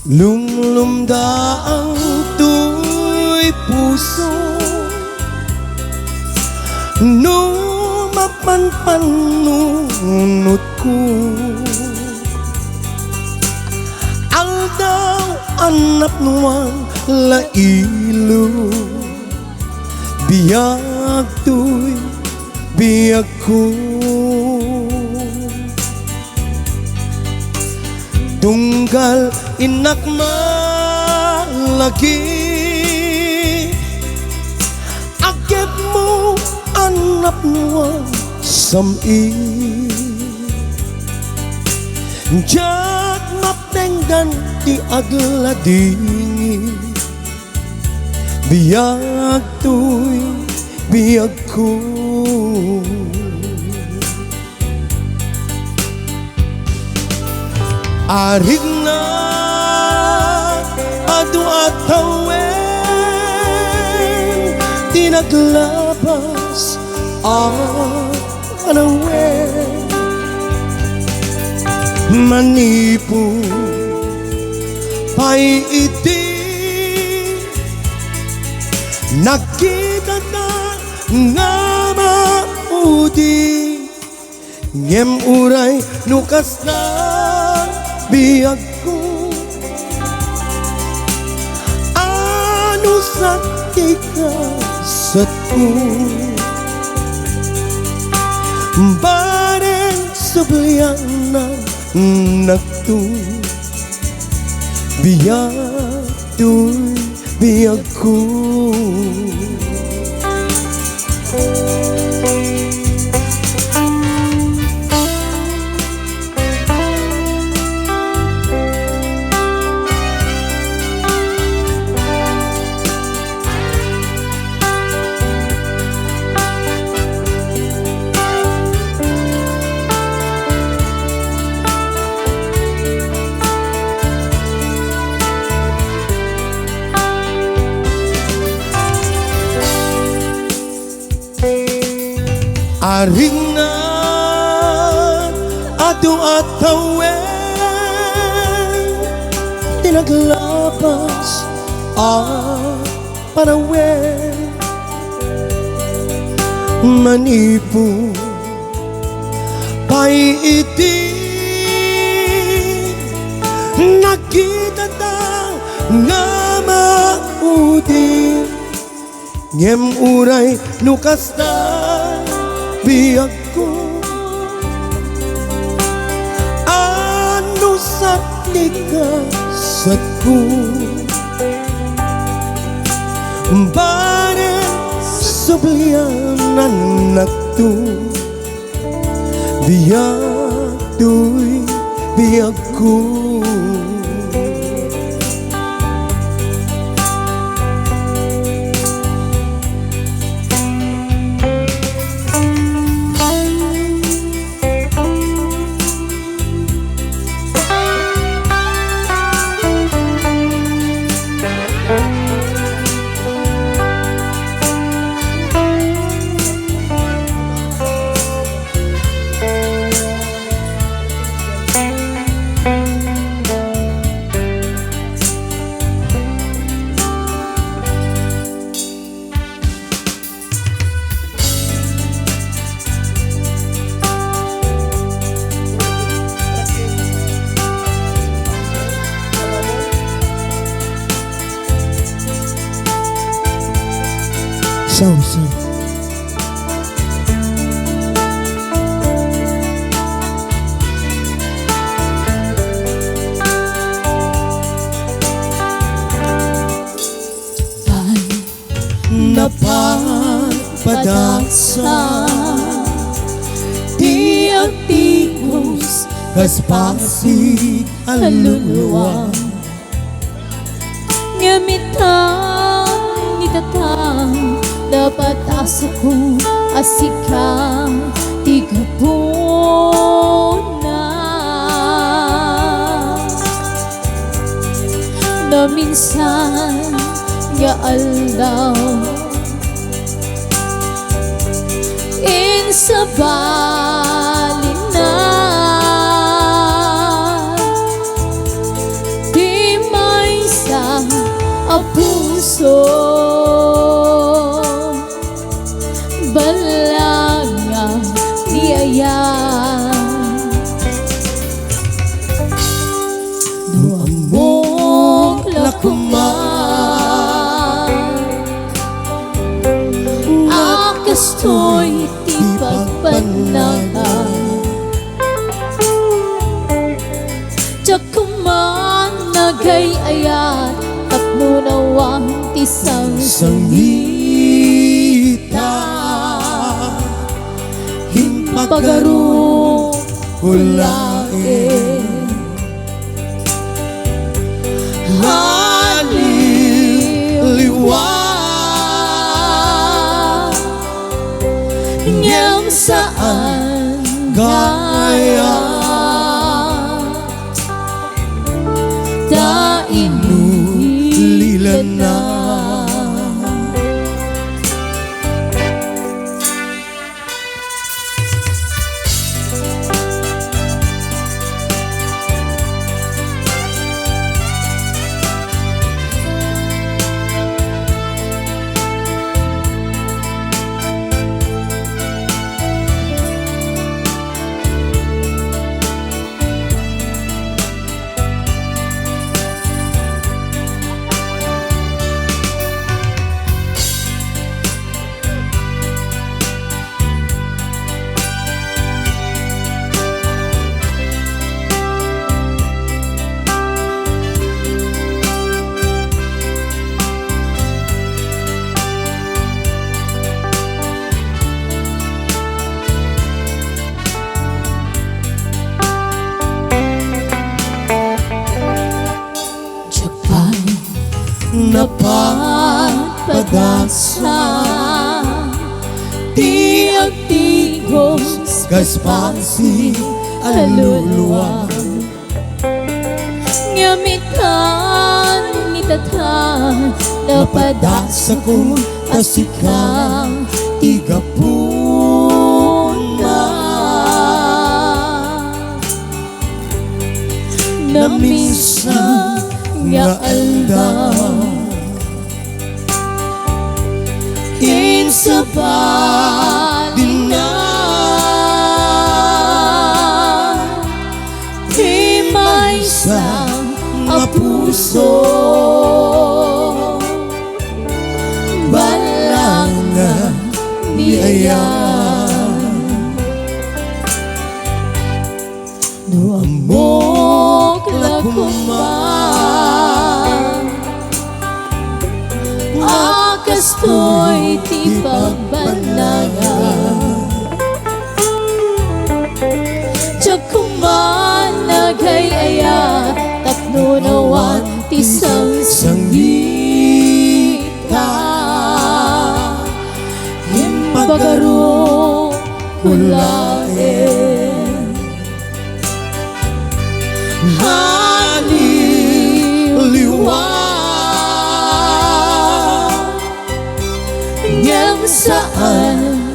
Lumlumdaang tuy puso nung mapanpanunot ko. Aldaw anap nuang lailo, biyag tuy biyag ko. Tunggal inak malagi, agep mo anap nuang sami. Jak mapenggan di agladingi, biyag tuy biyag ko. Arig na adu atawen, di naglabas anawen. Manipo pa'y iti, nakita na nga maudi, ngem uray nukas na biyag ko. Ano sakit ka sa ko, bareng sublian na nagtu, biyag tuy biyag ko. Aring na adu atawen, di naglabas panawen. Manipo pa'y iti, nakita ta nga maudi, ngem uray nukas na biyag ko. Ano sakit ka sa ko, bareng sublian na nagtu, biyag tuy biyag ko. Sausa napagpadasa, tiag-tigos kaspasig aluluwa, ngamitang itatang dapat asa ko asika tigapuna, na minsan nga aldaw in sa balinan, di puso, balangang biyaya. Duamok lakuman, akastoy ti pagpanagan. Jakuman nagayayat, tapno nawang ti sangita, pagaro hulain. Haliliwa niyang saan gaya dainulilan na. napagpadasa di agtigos kaspasi aluluwa ngamitan nitatan napadasa ko asikang tigapuna na minsan nga aldaw insabali na di may isang puso balanga niayan nuamok lakuman akastoy ti pagbanagan Jakuman nagayaya tapno nawan ti sangita himpagaro kulain haliliwa niyang saan